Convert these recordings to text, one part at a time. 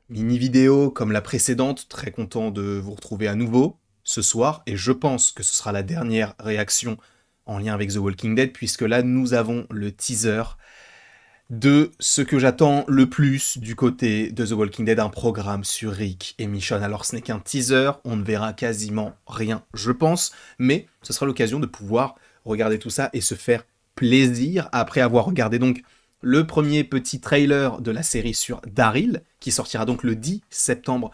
Mini vidéo comme la précédente, très content de vous retrouver à nouveau ce soir, et je pense que ce sera la dernière réaction en lien avec The Walking Dead, puisque là nous avons le teaser de ce que j'attends le plus du côté de The Walking Dead, un programme sur Rick et Michonne. Alors ce n'est qu'un teaser, on ne verra quasiment rien, je pense, mais ce sera l'occasion de pouvoir regarder tout ça et se faire plaisir après avoir regardé donc le premier petit trailer de la série sur Daryl, qui sortira donc le 10 septembre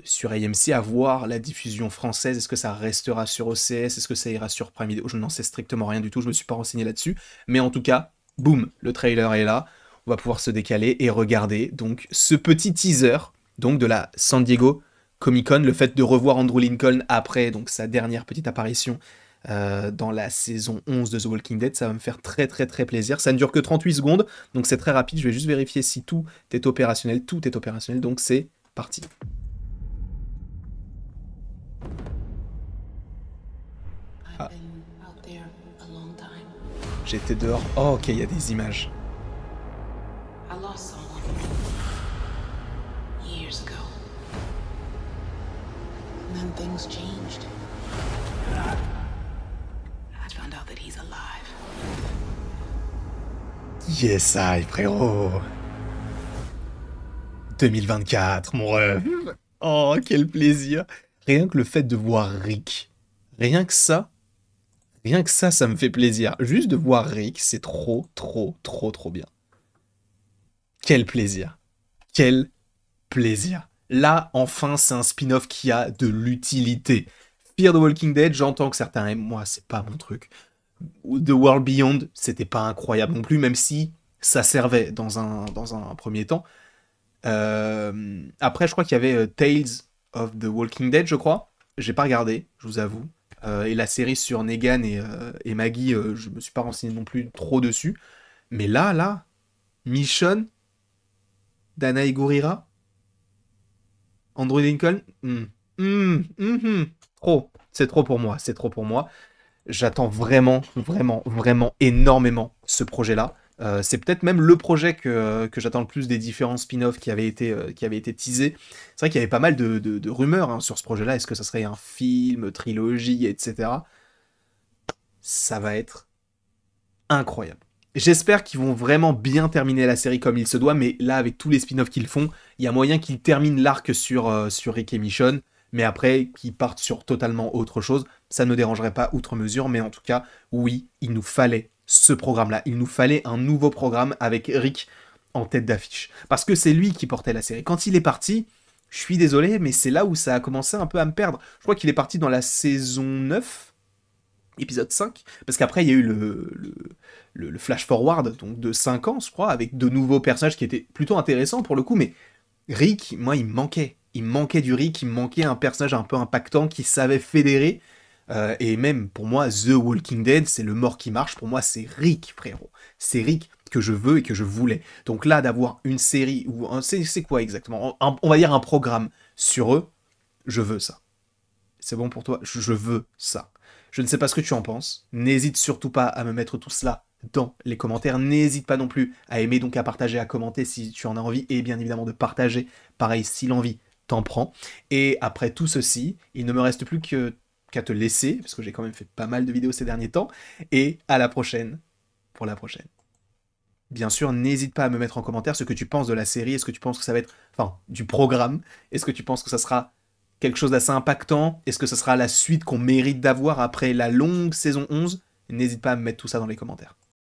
sur AMC, à voir la diffusion française. Est-ce que ça restera sur OCS? Est-ce que ça ira sur Prime Video? Je n'en sais strictement rien du tout, je me suis pas renseigné là-dessus. Mais en tout cas, boum, le trailer est là. On va pouvoir se décaler et regarder donc ce petit teaser donc de la San Diego Comic Con, le fait de revoir Andrew Lincoln après donc sa dernière petite apparition dans la saison 11 de The Walking Dead, ça va me faire très très très plaisir. Ça ne dure que 38 secondes, donc c'est très rapide. Je vais juste vérifier si tout est opérationnel. Tout est opérationnel, donc c'est parti. Ah, j'étais dehors. Oh, ok, il y a des images. Yes, I, frérot. 2024, mon rêve. Oh, quel plaisir. Rien que le fait de voir Rick. Rien que ça me fait plaisir. Juste de voir Rick, c'est trop, trop, trop, trop bien. Quel plaisir. Quel plaisir. Là, enfin, c'est un spin-off qui a de l'utilité. Fear the Walking Dead, j'entends que certains aiment, moi, c'est pas mon truc. The World Beyond, c'était pas incroyable non plus, même si ça servait dans un premier temps. Après, je crois qu'il y avait Tales of the Walking Dead, je crois. J'ai pas regardé, je vous avoue. Et la série sur Negan et Maggie, je me suis pas renseigné non plus trop dessus. Mais là, Michonne, Dana et Gurira, Andrew Lincoln, trop. C'est trop pour moi, c'est trop pour moi. J'attends vraiment, vraiment, vraiment énormément ce projet-là. C'est peut-être même le projet que j'attends le plus des différents spin-offs qui avaient été teasés. C'est vrai qu'il y avait pas mal de rumeurs hein, sur ce projet-là. Est-ce que ça serait un film, trilogie, etc. Ça va être incroyable. J'espère qu'ils vont vraiment bien terminer la série comme il se doit, mais là, avec tous les spin-offs qu'ils font, il y a moyen qu'ils terminent l'arc sur Rick et Michonne, mais après, qu'ils partent sur totalement autre chose. Ça ne me dérangerait pas outre mesure, mais en tout cas, oui, il nous fallait ce programme-là. Il nous fallait un nouveau programme avec Rick en tête d'affiche. Parce que c'est lui qui portait la série. Quand il est parti, je suis désolé, mais c'est là où ça a commencé un peu à me perdre. Je crois qu'il est parti dans la saison 9, épisode 5, parce qu'après il y a eu le flash forward donc de 5 ans, je crois, avec de nouveaux personnages qui étaient plutôt intéressants pour le coup, mais Rick, moi, il me manquait. Il me manquait du Rick, il me manquait un personnage un peu impactant qui savait fédérer. Et même pour moi, The Walking Dead, c'est le mort qui marche. Pour moi, c'est Rick, frérot. C'est Rick que je veux et que je voulais. Donc là, d'avoir une série ou c'est quoi exactement, on va dire un programme sur eux, je veux ça. C'est bon pour toi? Je veux ça. Je ne sais pas ce que tu en penses. N'hésite surtout pas à me mettre tout cela dans les commentaires. N'hésite pas non plus à aimer, donc à partager, à commenter si tu en as envie, et bien évidemment de partager. Pareil, si l'envie t'en prend. Et après tout ceci, il ne me reste plus qu'à te laisser, parce que j'ai quand même fait pas mal de vidéos ces derniers temps. Et à la prochaine pour la prochaine. Bien sûr, n'hésite pas à me mettre en commentaire ce que tu penses de la série. Est-ce que tu penses que ça va être, enfin, du programme? Est-ce que tu penses que ça sera quelque chose d'assez impactant? Est-ce que ça sera la suite qu'on mérite d'avoir après la longue saison 11? N'hésite pas à me mettre tout ça dans les commentaires.